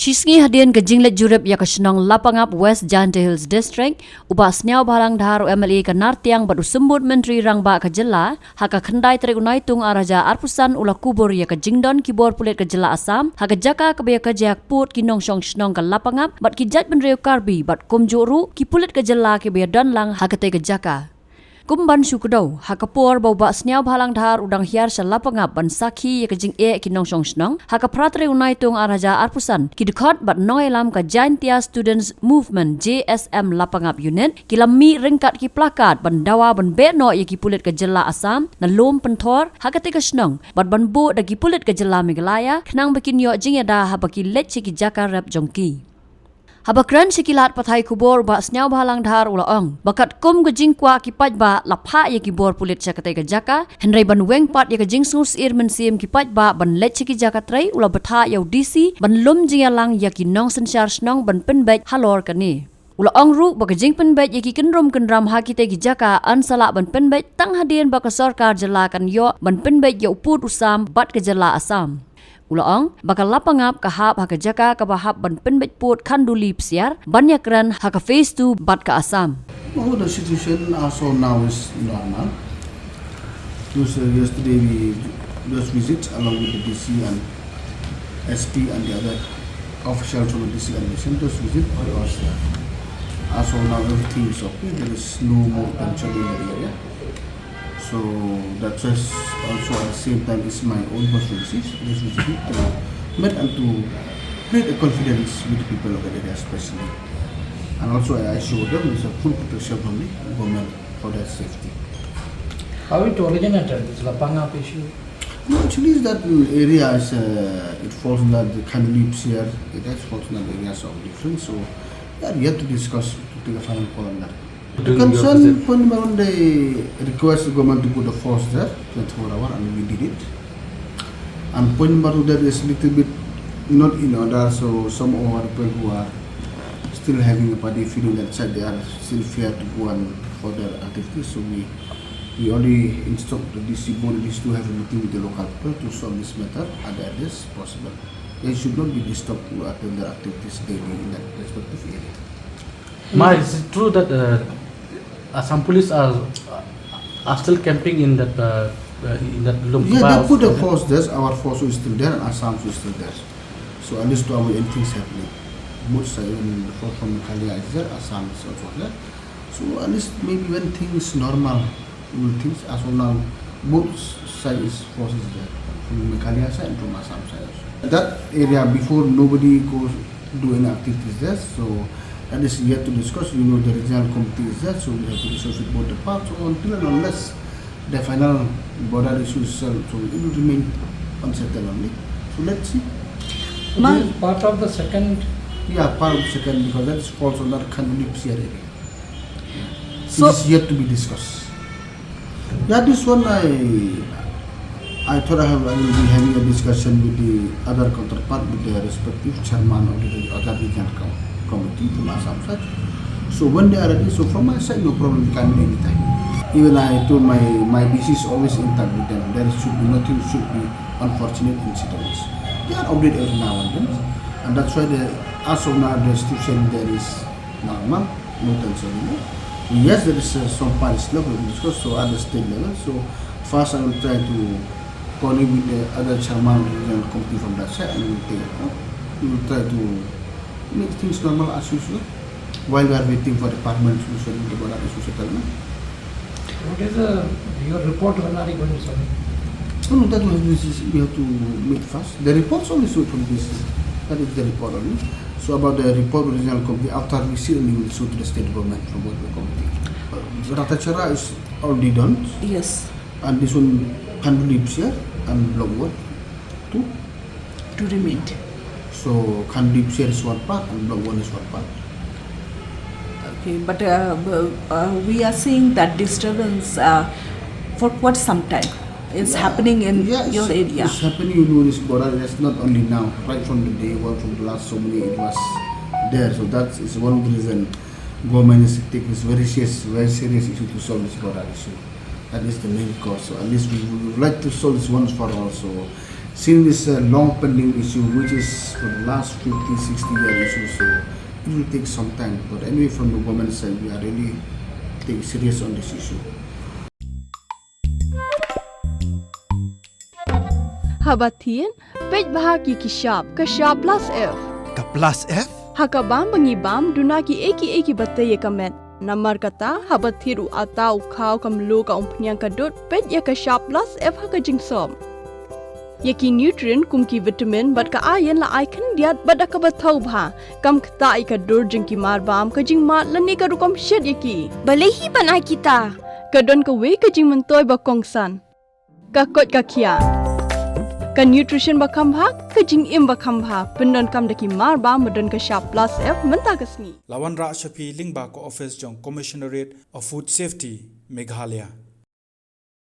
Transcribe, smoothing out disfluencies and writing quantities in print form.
Shisngi hadian ke jinglet jurep ya ke Shillong Lapangap West Jante Hills District uba sniaw balang dharu MLA ke Nartiang badu sembut menteri rangba ke jela haka khandai tere unai tung araja arpusan ula kubur ya ke jingdon kibor pulet ke jela Assam haka jaka ke baya ke jak put kinong shong Shillong ke Lapangap bat ki jat benreu karbi bat kumjuru ki pulet ke jela ke baya don lang haka te ke jaka Kumban syukudau, hakapor bau bak sniaw balang dhar udang hiar Lapangap ban sakhi ya kejing kinong shong snong, haka pratre unai tung araja arpusan, ki dekot bat noi lam ka Atiar Students Movement JSM Lapangap Unit, ki lammi ringkat ki plakat ban dawa ban be no ya ki pulit ke jela Assam, na lom pentor, haka te ke snong, bat ban bo da ki pulit ke jela Meghalaya, kenang bikin yo jing ya da habaki let ki Jaka rep jongki. Habakran sikilat pathai kubor ba sniaw balang dhar ulaong. Bakat kum ke jing kwa kipat ba lapha ya kibor pulit sakate ke jaka. Henry ban weng pat ya ke jing sus ir mensim kipat ba ban let ki jaka trai ula betha ya DC ban lum jing lang ya ki nong sensyar snong ban Pynbeit halor kani. Ulaong ru ba ke jing Pynbeit ya ki kenrum kenram ha kite ki jaka an sala ban Pynbeit tang hadian ba ke sarkar jela kan yo ban Pynbeit ya uput usam bat ke jela Assam. Ulaong bakal Lapangap kahap haka Jaka ka bahap ban Pynbeit put Khanduli-Psiar ban Ïakren haka phase 2 bat ka Assam. Oh, the situation also now is normal. Yesterday we just visit along with the DC and SP and the other officials from the DC and mission just visit because also now everything is okay. There is no more tension in the area. So that's just also at the same time is my own personal disease. This is meant and to create a confidence with the people of the area especially. And also I assure them there's a full protection from the government for their safety. How it originated, this Lapangap issue? No, actually that area is, it falls under the Khanduli-Psiar, it has falls under the areas of different. So yeah, we have to discuss to take a final call on that. The concern when they request the government to put a force there, 24 hours, and we did it. And point number two, that is a little bit not in order, so some of our people who are still having a party feeling that they are still fear to go on for their activities. So we already instruct the DC board to have a meeting with the local people to solve this matter at the earliest possible. They should not be disturbed to attend their activities daily in that respective area. Ma, is it true that some police are still camping in that Lumkuba? Yeah, they put a force there. Our force is still there and Assam is still there. So at least to avoid anything happening. Both sides, even the force from Meghalaya is there, Assam is also there. So at least maybe when things normal, things as well now, both sides forces there, from Meghalaya side and from Assam side also. That area before nobody goes do any activities there. So that is yet to discuss. You know the regional committee is there, so we have to discuss with both the parts. So until and unless the final border issue is solved, so it will remain unsettled only. So let's see. So this is part of the second. Yeah, part of the second because that is falls under Khanduli-Psiar area. So it is yet to be discussed. Yeah, this one I thought I will be having a discussion with the other counterpart, with the respective chairman of the other regional committee from Assam side. So when they are ready, so from my side, no problem, we can do anytime. Even I told my DC is always intact with them. There should be nothing, should be unfortunate incidents. They are updated every now and then. And that's why as of now, the institution there is normal, no tension anymore. Yes, there is some Paris level in discuss, so at the state level. So first I will try to coordinate with the other chairman and committee from that side and we will take it up. We will try to make things normal as usual while we are waiting for the parliament solution in the border issue settlement. What is your report when are you going to submit? No, that we have to make fast. The reports only show from this. That is the report only. So about the report original committee, after we see only we will show to the state government from what the committee. Atiar is already done. Yes. And this one Khanduli-Psiar and Block 1, 2. To remain. So Khanduli-Psiar is one part and Block 1 is one part. Okay, but we are seeing that disturbance for quite some time. It's happening in your area. It's happening in this border. It's not only now. Right from the day one, from the last so many, it was there. So that is one reason government is taking this very serious issue to solve this border issue. That is the main cause. So at least we would like to solve this once for all. So Since this long pending issue, which is for the last 50-60 years issue, so it will take some time. But anyway, from the government side, we are really taking serious on this issue. Habatin, pej bahagi kishab, kashab plus F. Ka plus F? Hakabam bangibam dunaki eki bataye kamet. Namar kata habathiru atau kau kamlu ka umpnyang kadut pej ya kashab plus F haka jingsom. Yaki nutrient kumki vitamin bat ka ayan la icon diat bat ka bathau bha kam kta ka dur jingki marbam ka jing mat lani ka rukom shed yaki. Balehi banai kita. Kadon ka we ka jing mentoy ba kongsan. Ka kot ka kia. Ka nutrition ba khambha ka jing im ba khambha pendon kam daki marba modon ka sharp plus F menta kasni. Lawan Ra Shafi Lingba ko office jong Commissionerate of Food Safety Meghalaya.